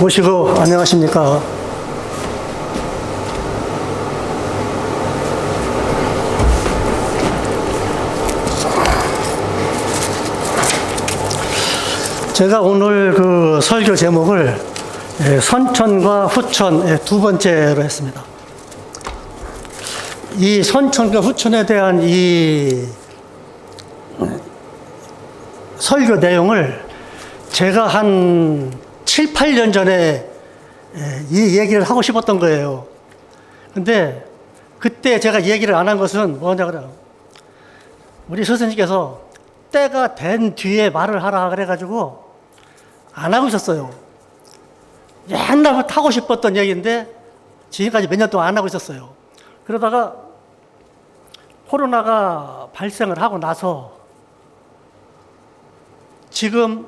모시고 안녕하십니까. 제가 오늘 그 설교 제목을 선천과 후천 두 번째로 했습니다. 이 선천과 후천에 대한 이 설교 내용을 제가 한 7, 8년 전에 이 얘기를 하고 싶었던 거예요. 근데 그때 제가 얘기를 안 한 것은 뭐냐 그래요. 우리 스승님께서 때가 된 뒤에 말을 하라 그래가지고 안 하고 있었어요. 옛날부터 하고 싶었던 얘기인데 지금까지 몇 년 동안 안 하고 있었어요. 그러다가 코로나가 발생을 하고 나서 지금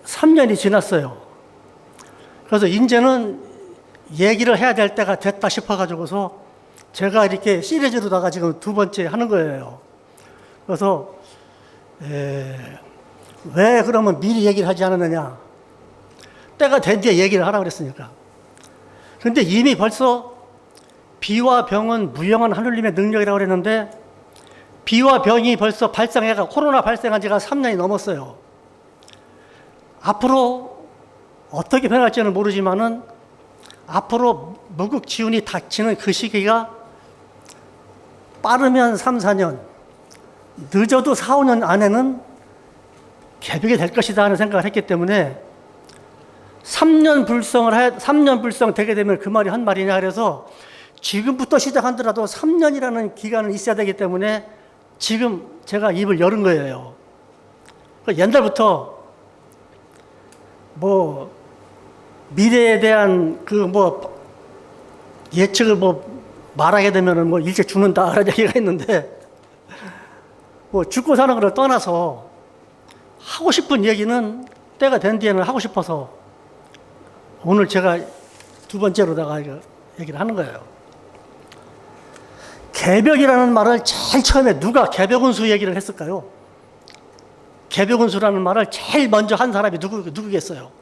3년이 지났어요. 그래서 이제는 얘기를 해야 될 때가 됐다 싶어가지고서 제가 이렇게 시리즈로다가 지금 두 번째 하는 거예요. 그래서 왜 그러면 미리 얘기를 하지 않았느냐. 때가 된 뒤에 얘기를 하라고 그랬으니까. 그런데 이미 벌써 비와 병은 무용한 하느님의 능력이라고 그랬는데 비와 병이 벌써 코로나 발생한 지가 3년이 넘었어요. 앞으로 어떻게 변할지는 모르지만은 앞으로 무국지운이 닥치는 그 시기가 빠르면 3, 4년, 늦어도 4, 5년 안에는 개벽이 될 것이다 하는 생각을 했기 때문에 3년 불성 되게 되면 그 말이 한 말이냐 그래서 지금부터 시작하더라도 3년이라는 기간은 있어야 되기 때문에 지금 제가 입을 열은 거예요. 옛날부터 미래에 대한 예측을 말하게 되면은 일찍 죽는다 그런 얘기가 있는데 죽고 사는 걸 떠나서 하고 싶은 얘기는 때가 된 뒤에는 하고 싶어서 오늘 제가 두 번째로다가 얘기를 하는 거예요. 개벽이라는 말을 제일 처음에 누가 개벽운수 얘기를 했을까요? 개벽운수라는 말을 제일 먼저 한 사람이 누구겠어요?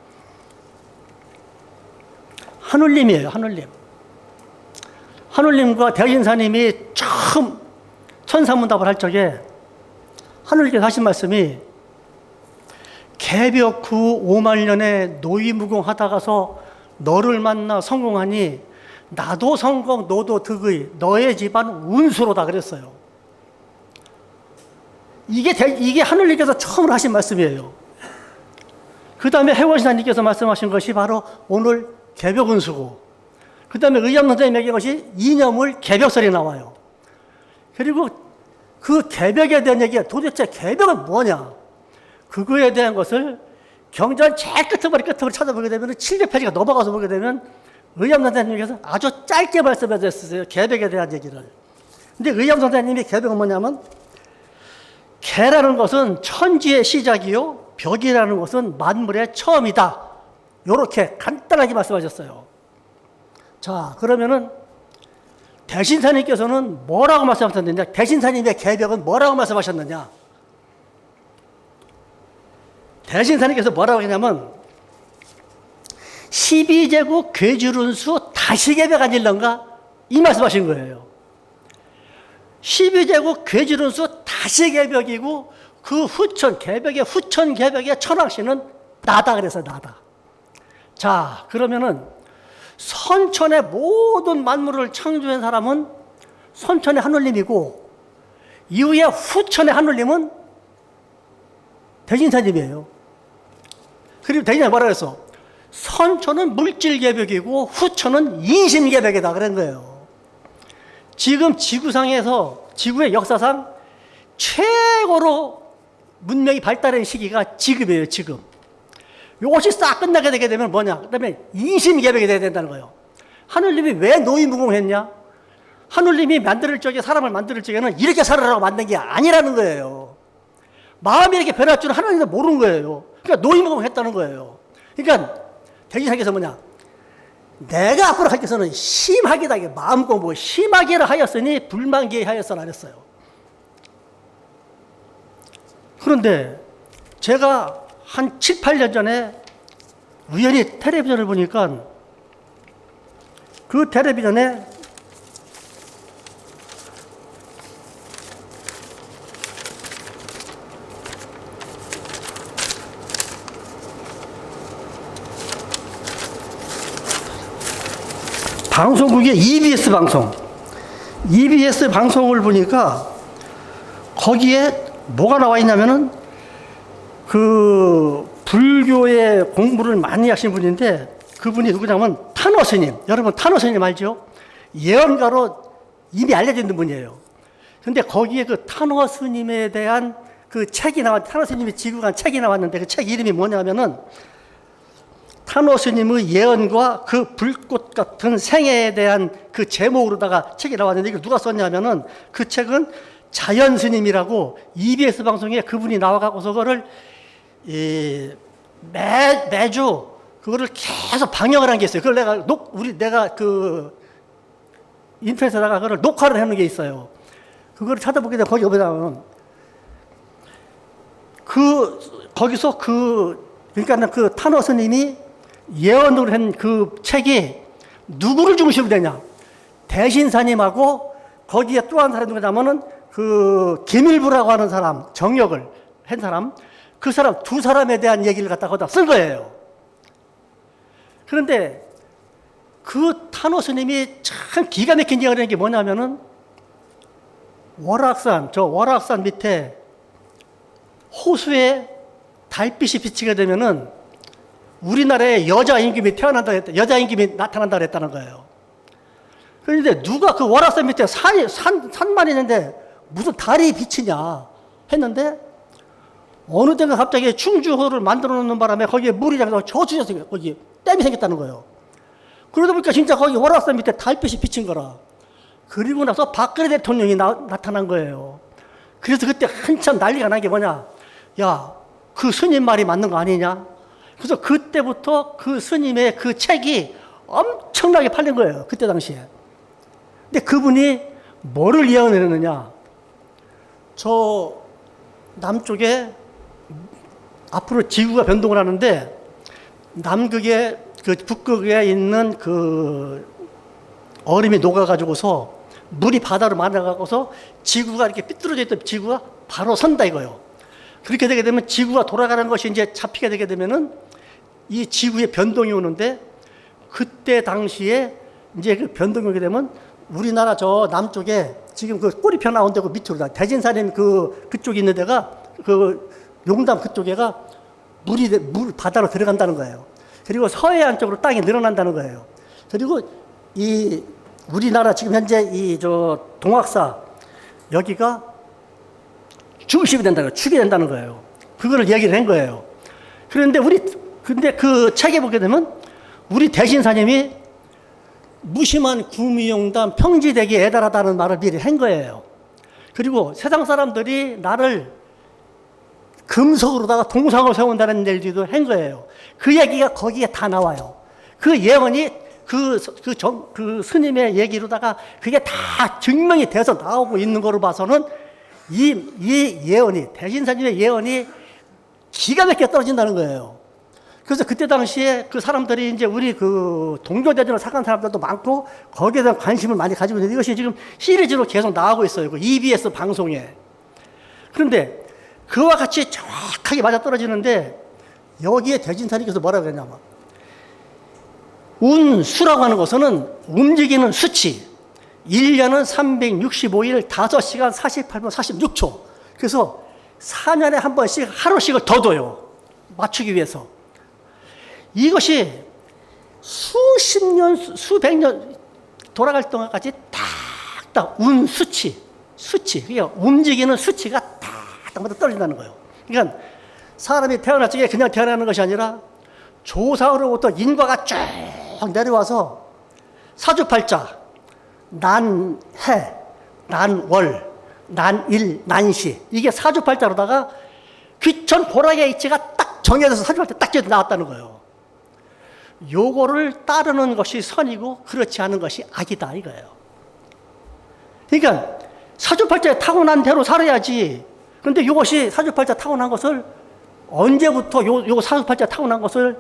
하늘님이에요, 하늘님. 하늘님과 대신사님이 처음 천사문답을 할 적에 하늘님께서 하신 말씀이 개벽 후 5만 년에 노이무궁하다가서 너를 만나 성공하니 나도 성공 너도 득의 너의 집안 운수로다 그랬어요. 이게 하늘님께서 처음으로 하신 말씀이에요. 그 다음에 해원신하님께서 말씀하신 것이 바로 오늘 개벽운수고 그 다음에 의암선생님에게 것이 이념을 개벽설이 나와요. 그리고 그 개벽에 대한 얘기가 도대체 개벽은 뭐냐 그거에 대한 것을 경전 제일 끝을 찾아보게 되면 700페이지가 넘어가서 보게 되면 의암선생님께서 아주 짧게 말씀해 주셨어요. 개벽에 대한 얘기를. 근데 의암선생님이 개벽은 뭐냐면 개라는 것은 천지의 시작이요 벽이라는 것은 만물의 처음이다. 이렇게 간단하게 말씀하셨어요. 자, 그러면은 대신사님께서는 뭐라고 말씀하셨느냐? 대신사님의 개벽은 뭐라고 말씀하셨느냐? 대신사님께서 뭐라고 했냐면 12제국 괴주룬수 다시 개벽 아닐런가? 이 말씀하신 거예요. 12제국 괴주룬수 다시 개벽이고 그 후천 개벽의 천왕씨는 나다 그래서 나다. 자, 그러면은 선천의 모든 만물을 창조한 사람은 선천의 하늘님이고 이후에 후천의 하늘님은 대신사님이에요. 그리고 대신사님이 뭐라고 했어? 선천은 물질 개벽이고 후천은 인심 개벽이다 그런 거예요. 지금 지구의 역사상 최고로 문명이 발달한 시기가 지금이에요, 지금. 이것이 싹 끝나게 되게 되면 뭐냐? 그 다음에 인심 개벽이 돼야 된다는 거예요. 하늘님이 왜 노이무궁했냐? 하늘님이 사람을 만들 적에는 이렇게 살아라고 만든 게 아니라는 거예요. 마음이 이렇게 변할 줄은 하나님도 모르는 거예요. 그러니까 노이무궁했다는 거예요. 그러니까 대신사께서 뭐냐? 내가 앞으로 할 것은 심하게다. 마음 공부 심하게를 하였으니 불만기에 하였으나 그랬어요. 그런데 제가 한 7, 8년 전에 우연히 텔레비전을 보니까 그 텔레비전에 방송국의 EBS 방송을 보니까 거기에 뭐가 나와 있냐면은 그 불교의 공부를 많이 하신 분인데 그분이 누구냐면 탄호 스님. 여러분 탄호 스님 알죠? 예언가로 이미 알려진 분이에요. 근데 거기에 그 탄호 스님에 대한 그 책이 탄호 스님이 지구간 책이 나왔는데 그 책 이름이 뭐냐면은 탄호 스님의 예언과 그 불꽃 같은 생애에 대한 그 제목으로다가 책이 나왔는데 이걸 누가 썼냐면은 그 책은 자연 스님이라고 EBS 방송에 그분이 나와가고서 그거를 매주 그거를 계속 방영을 한 게 있어요. 그걸 내가 그 인터넷에다가 그걸 녹화를 해놓은 게 있어요. 그거를 찾아보게 되면 거기 보면 거기서 그러니까 그 탄호 스님이 예언을 한 그 책이 누구를 중심으로 되냐? 대신사님하고 거기에 또 한 사람이 누구냐면은 그 김일부라고 하는 사람, 정역을 한 사람, 그 사람 두 사람에 대한 얘기를 갖다가 쓴 거예요. 그런데 그 탄호 스님이 참 기가 막힌 얘기를 하는 게 뭐냐면은 월악산 밑에 호수에 달빛이 비치게 되면은 우리나라에 여자 임금이 나타난다 그랬다는 거예요. 그런데 누가 그 월악산 밑에 산만 있는데 무슨 달이 비치냐 했는데 어느 때가 갑자기 충주호를 만들어 놓는 바람에 거기에 물이 장서 저수지에서 거기 댐이 생겼다는 거예요. 그러다 보니까 진짜 거기 월악산 밑에 달빛이 비친 거라. 그리고 나서 박근혜 대통령이 나타난 거예요. 그래서 그때 한참 난리가 난 게 뭐냐. 야, 그 스님 말이 맞는 거 아니냐? 그래서 그때부터 그 스님의 그 책이 엄청나게 팔린 거예요. 그때 당시에. 근데 그분이 뭐를 예언했느냐. 저 남쪽에 앞으로 지구가 변동을 하는데 남극에 북극에 있는 그 얼음이 녹아가지고서 물이 바다로 만나가고서 지구가 이렇게 삐뚤어져 있던 지구가 바로 선다 이거예요. 그렇게 되게 되면 지구가 돌아가는 것이 이제 잡히게 되게 되면은 이 지구에 변동이 오는데 그때 당시에 이제 그 변동이 오게 되면 우리나라 저 남쪽에 지금 그 꼬리표 나온 데고 밑으로 대진산림 그쪽에 있는 데가 그 용담 그쪽에가 물 바다로 들어간다는 거예요. 그리고 서해안 쪽으로 땅이 늘어난다는 거예요. 그리고 이 우리나라 지금 현재 동학사 여기가 중심이 된다는 거예요. 축이 된다는 거예요. 그거를 얘기를 한 거예요. 근데 그 책에 보게 되면 우리 대신사님이 무심한 구미용담 평지되기 애달하다는 말을 미리 한 거예요. 그리고 세상 사람들이 나를 금속으로다가 동상을 세운다는 얘기도 한 거예요. 그 얘기가 거기에 다 나와요. 그 예언이 그 스님의 얘기로다가 그게 다 증명이 돼서 나오고 있는 거로 봐서는 이 예언이, 대신사님의 예언이 기가 막히게 떨어진다는 거예요. 그래서 그때 당시에 그 사람들이 이제 우리 그 동교대전을 사간 사람들도 많고 거기에 대한 관심을 많이 가지고 있는데 이것이 지금 시리즈로 계속 나오고 있어요. 그 EBS 방송에. 그런데 그와 같이 정확하게 맞아떨어지는데 여기에 대진사님께서 뭐라고 했냐면 운수라고 하는 것은 움직이는 수치 1년은 365일 5시간 48분 46초 그래서 4년에 한 번씩 하루씩을 더 둬요. 맞추기 위해서. 이것이 수십 년, 수백 년 돌아갈 동안까지 딱딱 운수치 그러니까 움직이는 수치가 딱딱 떨어진다는 거예요. 그러니까 사람이 태어날 적에 그냥 태어나는 것이 아니라 조상으로부터 인과가 쭉 내려와서 사주팔자 난해, 난월, 난일, 난시 이게 사주팔자로다가 귀천 고락의 이치가 딱 정해져서 사주팔자 딱 나왔다는 거예요. 요거를 따르는 것이 선이고 그렇지 않은 것이 악이다 이거예요. 그러니까 사주팔자에 타고난 대로 살아야지. 그런데 이것이 사주팔자 타고난 것을 언제부터 요 사주팔자 타고난 것을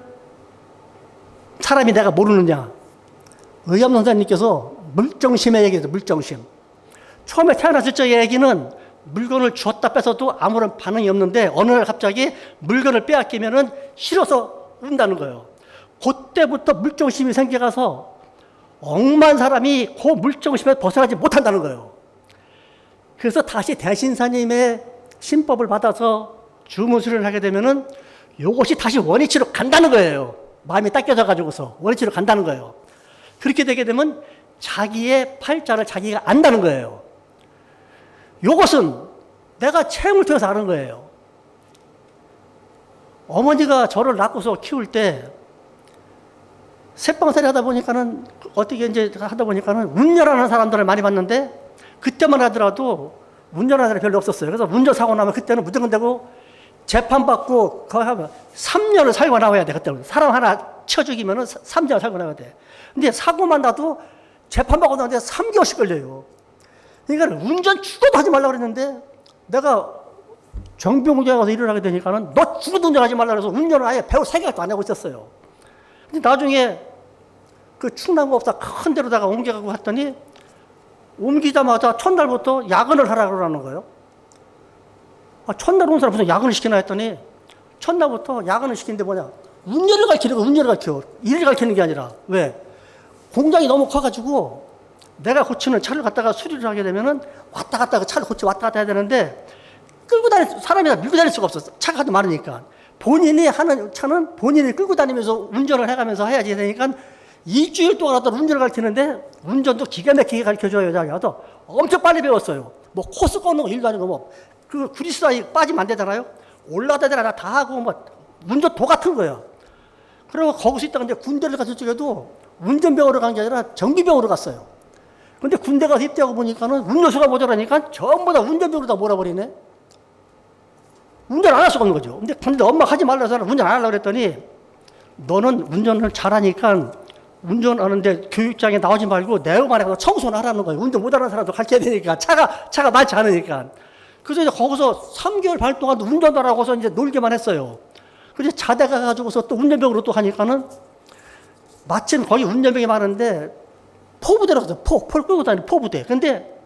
사람이 내가 모르느냐. 의암선사님께서 물정심의 얘기죠. 물정심. 처음에 태어났을 적의 얘기는 물건을 주었다 뺏어도 아무런 반응이 없는데 어느 날 갑자기 물건을 빼앗기면은 싫어서 운다는 거예요. 그때부터 물정심이 생겨가서 억만 사람이 그 물정심에 벗어나지 못한다는 거예요. 그래서 다시 대신사님의 신법을 받아서 주무술을 하게 되면은 이것이 다시 원위치로 간다는 거예요. 마음이 닦여져가지고서 원위치로 간다는 거예요. 그렇게 되게 되면 자기의 팔자를 자기가 안다는 거예요. 이것은 내가 체험을 통해서 아는 거예요. 어머니가 저를 낳고서 키울 때 새빵살이 하다 보니까는 어떻게 이제 하다 보니까는 운전하는 사람들을 많이 봤는데 그때만 하더라도 운전하는 사람이 별로 없었어요. 그래서 운전사고 나면 그때는 무조건 되고 재판받고 거의 하면 3년을 살고 나와야 돼. 그때는 사람 하나 쳐 죽이면은 3년을 살고 나와야 돼. 근데 사고만 나도 재판받고 나는데 3개월씩 걸려요. 그러니까 운전 죽어도 하지 말라고 그랬는데 내가 정병원에 가서 일을 하게 되니까는 너 죽어도 운전하지 말라고 해서 운전을 아예 배울 생각도 안 하고 있었어요. 근데 나중에 그 충남고업사 큰 데로다가 옮겨가고 했더니 옮기자마자 첫날부터 야근을 하라고 그러는 거예요. 첫날 온 사람 무슨 야근을 시키나 했더니 첫날부터 야근을 시키는데 뭐냐. 운전을 가르치는 거, 운전을 가르쳐. 일을 가르치는 게 아니라. 왜? 공장이 너무 커가지고 내가 고치는 차를 갖다가 수리를 하게 되면은 왔다 갔다 그 차를 고치 왔다 갔다 해야 되는데 끌고 다닐, 사람이 다 밀고 다닐 수가 없어. 차가 하도 많으니까. 본인이 하는 차는 본인이 끌고 다니면서 운전을 해가면서 해야지 되니까 일주일 동안 하다 운전을 가르치는데 운전도 기가 막히게 가르쳐줘요. 여자가 엄청 빨리 배웠어요. 뭐 코스 걷는 거 일도 아니고 뭐 그 그리스라이 빠지면 안 되잖아요. 올라다니라 다 하고 뭐 운전도 같은 거예요. 그리고 거기서 있다가 이제 군대를 갔을 적에도 운전병으로 간 게 아니라 정비병으로 갔어요. 근데 군대 가서 입대하고 보니까는 운전수가 모자라니까 전부 다 운전병으로 다 몰아버리네. 운전 안 할 수가 없는 거죠. 근데 엄마가 하지 말라 해서 운전 안 하려고 그랬더니 너는 운전을 잘하니까 운전하는데 교육장에 나오지 말고 내음안에 가서 청소나 하라는 거예요. 운전 못하는 사람도 가르쳐야 되니까. 차가 많지 않으니까. 그래서 이제 거기서 3개월 반 동안 운전도 안 하고서 이제 놀기만 했어요. 그래서 자대 가가지고서 또 운전병으로 또 하니까는 마침 거기 운전병이 많은데 포부대로 갔어요. 포를 끌고 다니는 포부대. 근데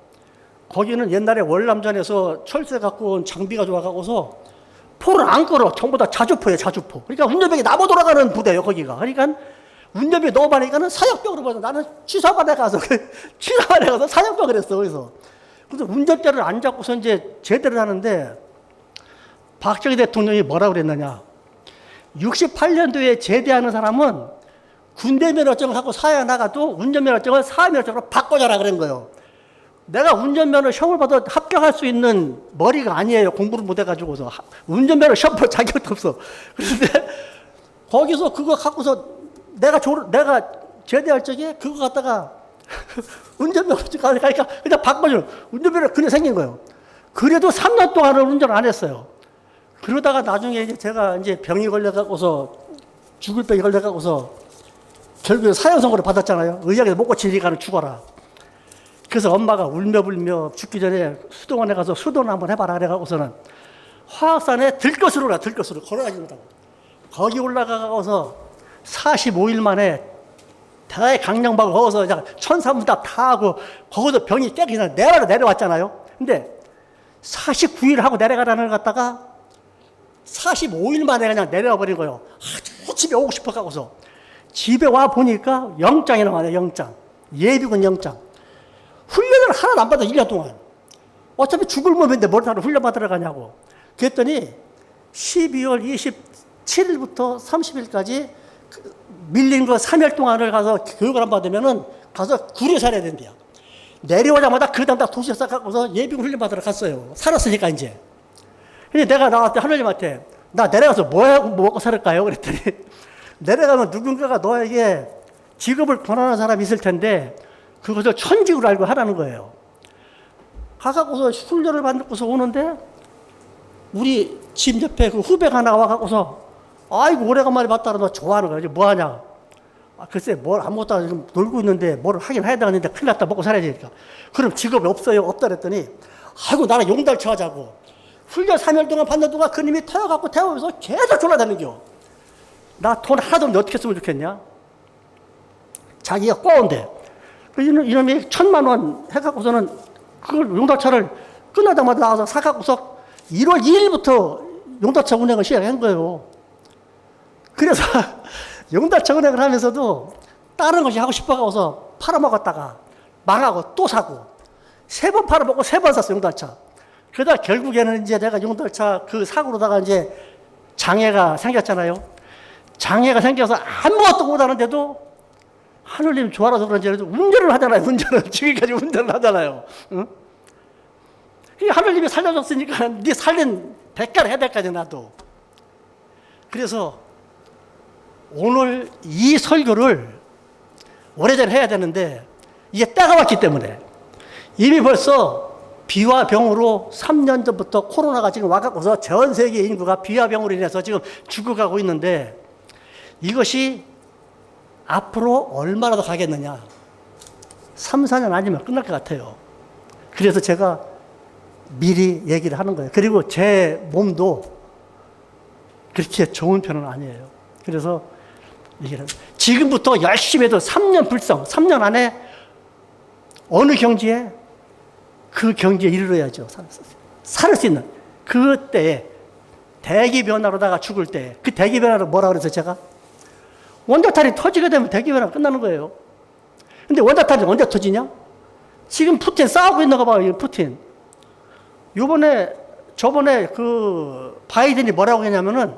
거기는 옛날에 월남전에서 철새 갖고 온 장비가 좋아가고서 포를 안 끌어. 전부 다 자주포예요, 자주포. 그러니까 운전병이 나무 돌아가는 부대예요, 거기가. 그러니까 운전병이 너무 많으니까는 사역병으로 봐서 나는 취사반에 가서 사역병을 했어, 거기서. 그래서 운전대를 안 잡고서 이제 제대를 하는데 박정희 대통령이 뭐라고 그랬느냐. 68년도에 제대하는 사람은 군대 면허증을 갖고 사회에 나가도 운전면허증을 사회면허증으로 바꿔줘라 그런 거예요. 내가 운전면허 시험을 받아 합격할 수 있는 머리가 아니에요. 공부를 못 해가지고서. 운전면허 시험 볼 자격도 없어. 그런데 거기서 그거 갖고서 내가 제대할 적에 그거 갖다가 운전면허증 가니까 그냥 바꿔줘. 운전면허 그냥 생긴 거예요. 그래도 3년 동안은 운전 안 했어요. 그러다가 나중에 이제 제가 이제 병이 걸려갖고서 죽을 병이 걸려갖고서 결국에 사형선고를 받았잖아요. 의학에서 못 고치니까는 죽어라. 그래서 엄마가 울며불며 죽기 전에 수도원에 가서 수도는 한번 해봐라 그래갖고서는 화학산에 들것으로 걸어가지고 거기 올라가서 45일 만에 대강령박을 거기서 천사문답 다 하고 거기서 병이 깨끗이 내려왔잖아요. 근데 49일 하고 내려가라는 걸 갖다가 45일 만에 그냥 내려와 버린 거예요. 아주 집에 오고 싶어 갖고서 집에 와 보니까 영장이 나와요. 영장. 예비군 영장. 훈련을 하나도 안 받아 1년 동안. 어차피 죽을 몸인데 뭘 하러 훈련 받으러 가냐고. 그랬더니 12월 27일부터 30일까지 밀린 거 3일 동안을 가서 교육을 안 받으면은 가서 구려 살아야 된대요. 내려오자마자 그 다음 다 도시에 싸갖고서 예비군 훈련 받으러 갔어요. 살았으니까 이제. 근데 내가 나한테 하나님한테 나 내려가서 뭐 먹고 살을까요? 그랬더니 내려가면 누군가가 너에게 직업을 권하는 사람이 있을 텐데 그것을 천직으로 알고 하라는 거예요. 가갖고서 훈련을 받고서 오는데 우리 집 옆에 그 후배가 나와갖고서 아이고 오래간만에 봤다 너 좋아하는 거야. 뭐 하냐? 글쎄 뭘 아무것도 안 지금 놀고 있는데 뭘 하긴 해야 되는데 큰일 났다 먹고 살아야 되니까. 그럼 직업이 없어요? 없다 그랬더니 아이고 나는 용달쳐 하자고. 훈련 3일 동안 반년 동안 그님이 태워갖고 태우면서 계속 졸라다니겨. 나 돈 하나도 없는데 어떻게 쓰면 좋겠냐? 자기가 꼬운데 이놈이 1,000만 원 해갖고서는 그걸 용달차를 끝나자마자 나와서 사갖고서 1월 2일부터 용달차 운행을 시작한 거예요. 그래서 용달차 운행을 하면서도 다른 것이 하고 싶어가서 팔아먹었다가 망하고 또 사고 3번 팔아먹고 3번 샀어 용달차. 그러다 결국에는 이제 내가 용달차 그 사고로다가 이제 장애가 생겼잖아요. 장애가 생겨서 아무것도 못하는데도 하늘님 좋아라서 그런지 운전을 하잖아요. 운전을 지금까지 운전을 하잖아요. 응? 하늘님이 살려줬으니까 네 살린 대가를 해야 될 거지 나도. 그래서 오늘 이 설교를 오래전에 해야 되는데 이게 때가 왔기 때문에 이미 벌써 비와 병으로 3년 전부터 코로나가 지금 와갖고서 전 세계 인구가 비와 병으로 인해서 지금 죽어가고 있는데 이것이 앞으로 얼마나 더 가겠느냐. 3, 4년 아니면 끝날 것 같아요. 그래서 제가 미리 얘기를 하는 거예요. 그리고 제 몸도 그렇게 좋은 편은 아니에요. 그래서 얘기를 지금부터 열심히 해도 3년 불성, 3년 안에 어느 경지에 그 경지에 이르러야죠. 살 수 있는 그때에 대기변화로다가 죽을 때 그 대기변화로 뭐라 그래서 제가 원자탄이 터지게 되면 대기변화가 끝나는 거예요. 근데 원자탄이 언제 터지냐? 지금 푸틴 싸우고 있는 거 봐요. 푸틴. 저번에 그 바이든이 뭐라고 했냐면은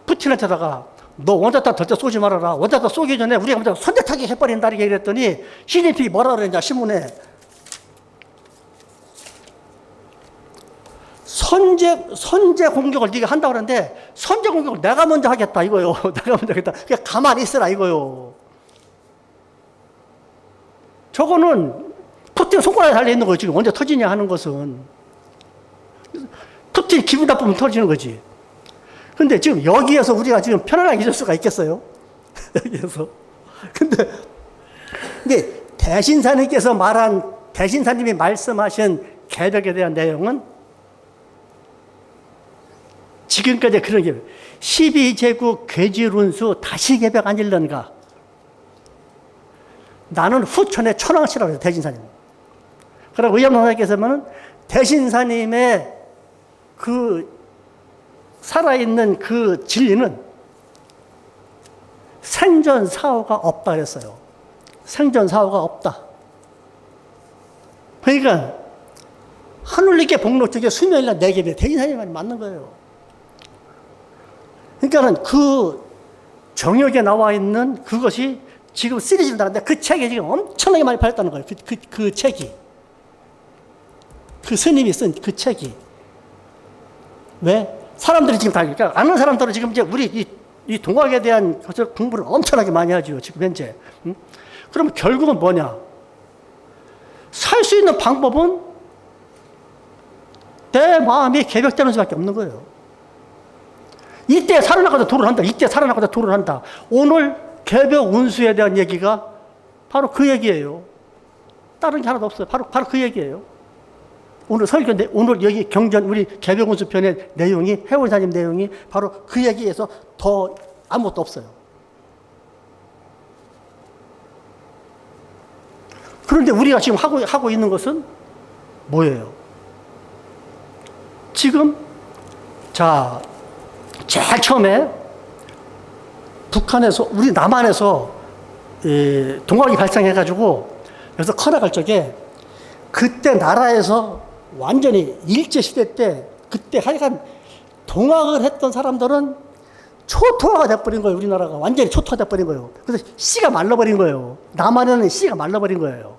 푸틴한테다가 너 원자탄 절대 쏘지 말아라. 원자탄 쏘기 전에 우리가 먼저 선제타기 해버린다 이렇게 얘기했더니 시진핑이 뭐라 그랬냐 신문에 선제 공격을 네가 한다고 그러는데 선제 공격을 내가 먼저 하겠다 이거요. 내가 먼저 하겠다. 그냥 가만히 있으라 이거요. 저거는 푸틴 손가락에 달려있는 거예요. 지금 언제 터지냐 하는 것은. 푸틴 기분 나쁘면 터지는 거지. 근데 지금 여기에서 우리가 지금 편안하게 있을 수가 있겠어요? 여기에서. 근데 대신사님이 말씀하신 개벽에 대한 내용은 지금까지 그런 게 12제국 괴질운수 다시 개벽 아닐런가. 나는 후천의 천왕씨라고 해요. 대신사님. 그리고 의암노사께서는 대신사님의 그 살아있는 그 진리는 생전사후가 없다 그랬어요. 생전사후가 없다. 그러니까 하늘님께 복록적에 수명일날 내게 대신사님이 맞는 거예요. 그러니까는 그 정역에 나와 있는 그것이 지금 시리즈로 나가는데 그 책이 지금 엄청나게 많이 팔렸다는 거예요. 그 책이. 그 스님이 쓴 그 책이. 왜? 사람들이 지금 다, 그러니까 아는 사람들은 지금 이제 우리 이 동학에 대한 공부를 엄청나게 많이 하죠. 지금 현재. 그러면 결국은 뭐냐? 살 수 있는 방법은 내 마음이 개벽되는 수밖에 없는 거예요. 이때 살아나가다 도를 한다. 이때 살아나가다 도를 한다. 오늘 개벽 운수에 대한 얘기가 바로 그 얘기예요. 다른 게 하나도 없어요. 바로 그 얘기예요. 오늘 설교, 오늘 여기 경전, 우리 개벽 운수 편의 내용이, 해월사님 내용이 바로 그 얘기에서 더 아무것도 없어요. 그런데 우리가 지금 하고 있는 것은 뭐예요? 지금, 자, 제일 처음에 북한에서, 우리 남한에서 동학이 발생해가지고 여기서 커나갈 적에 그때 나라에서 완전히 일제시대 때 그때 하여간 동학을 했던 사람들은 초토화가 돼버린 거예요. 우리나라가 완전히 초토화 돼버린 거예요. 그래서 씨가 말라버린 거예요. 남한에는 씨가 말라버린 거예요.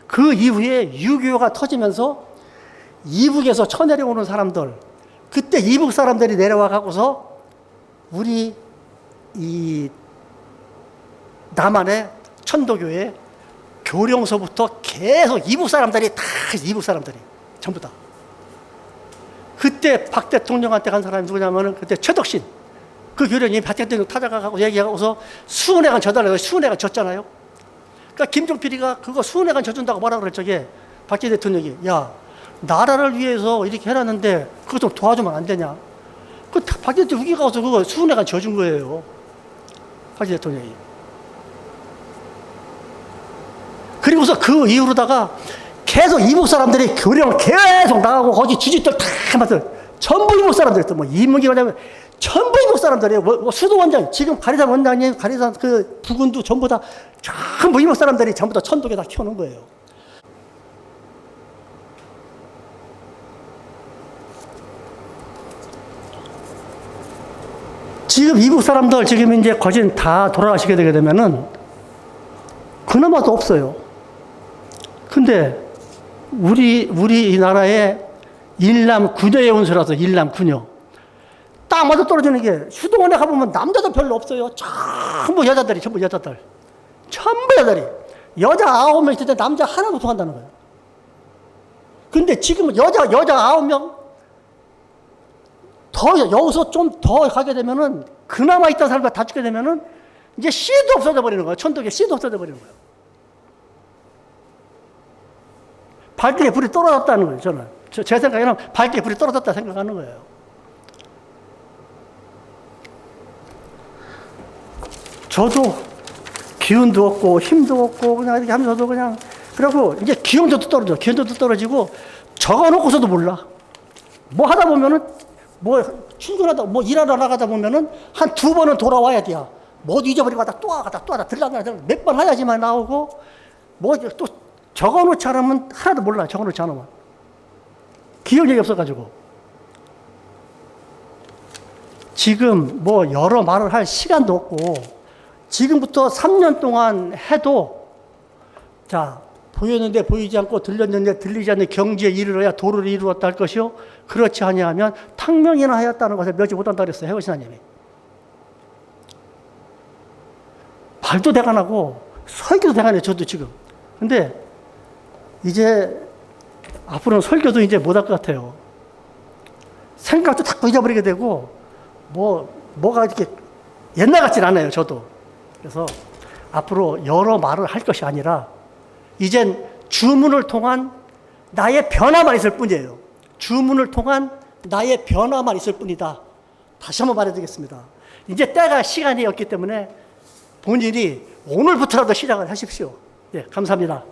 그 이후에 6.25가 터지면서 이북에서 쳐내려오는 사람들, 그때 이북 사람들이 내려와 갖고서 우리 이 남한의 천도교회 교령서부터 계속 이북 사람들이 전부 다. 그때 박 대통령한테 간 사람이 누구냐면은 그때 최덕신 그 교령이 박 대통령 찾아가고 얘기하고서 수은회관 져달라고 수은회관 졌잖아요. 그러니까 김종필이가 그거 수은회관 져준다고 뭐라 그럴 적에 박정희 대통령이 야 나라를 위해서 이렇게 해놨는데 그거 좀 도와주면 안 되냐. 그 박정희 우기가 와서 그거 수은회관 져준 거예요. 박근혜 대통령이. 그리고서 그 이후로다가 계속 이북 사람들이 교령을 계속 나가고 거기 주짓들 다 맞아요. 전부 이북 사람들이었어. 뭐 이문기 원장님 전부 이북 사람들이에요. 뭐 수도 원장 지금 가리산 원장님 가리산 그 부군도 전부 다 전부 이북 사람들이 전부 다 천독에 다 키워놓은 거예요. 지금 이북 사람들 지금 이제 거진 다 돌아가시게 되게 되면은 그나마도 없어요. 근데 우리 이 나라의 일남 구녀의 원수라서 일남 구녀. 딱 맞아 떨어지는 게 수도원에 가보면 남자들 별로 없어요. 전부 여자들이 전부 여자들. 전부 여자들이. 여자 9명 있을 때 남자 하나도 통한다는 거예요. 근데 지금은 여자 9명 더 여기서 좀 더 가게 되면은 그나마 있던 사람들 다 죽게 되면은 이제 씨도 없어져 버리는 거예요. 천덕에 씨도 없어져 버리는 거예요. 발등에 불이 떨어졌다는 거예요. 저는 제 생각에는 발등에 불이 떨어졌다 생각하는 거예요. 저도 기운도 없고 힘도 없고 그냥 이렇게 하면서도 그냥 그리고 이제 기운도 떨어져. 기운도 떨어지고 적어놓고서도 몰라. 뭐 하다 보면은 뭐 출근하다 뭐 일하러 나가다 보면은 한 2번은 돌아와야 돼요. 뭐 잊어버리고 가다 또 와다 들라가 몇 번 해야지만 나오고 뭐 또 적어놓지 않으면 하나도 몰라. 적어놓지 않으면 기억력이 없어가지고 지금 뭐 여러 말을 할 시간도 없고 지금부터 3년 동안 해도 자 보였는데 보이지 않고 들렸는데 들리지 않는 경지에 이르러야 도를 이루었다 할 것이요 그렇지 아니하면 탕명이나 하였다는 것을 멸지 못한다 그랬어요. 해거신하님이. 발도 대간하고 설교도 대간해요. 저도 지금. 근데 이제 앞으로는 설교도 이제 못할 것 같아요. 생각도 자꾸 잊어버리게 되고 뭐가 이렇게 옛날 같진 않아요. 저도. 그래서 앞으로 여러 말을 할 것이 아니라 이젠 주문을 통한 나의 변화만 있을 뿐이에요. 주문을 통한 나의 변화만 있을 뿐이다. 다시 한번 말해드리겠습니다. 이제 때가 시간이 없기 때문에 본인이 오늘부터라도 시작을 하십시오. 예, 감사합니다.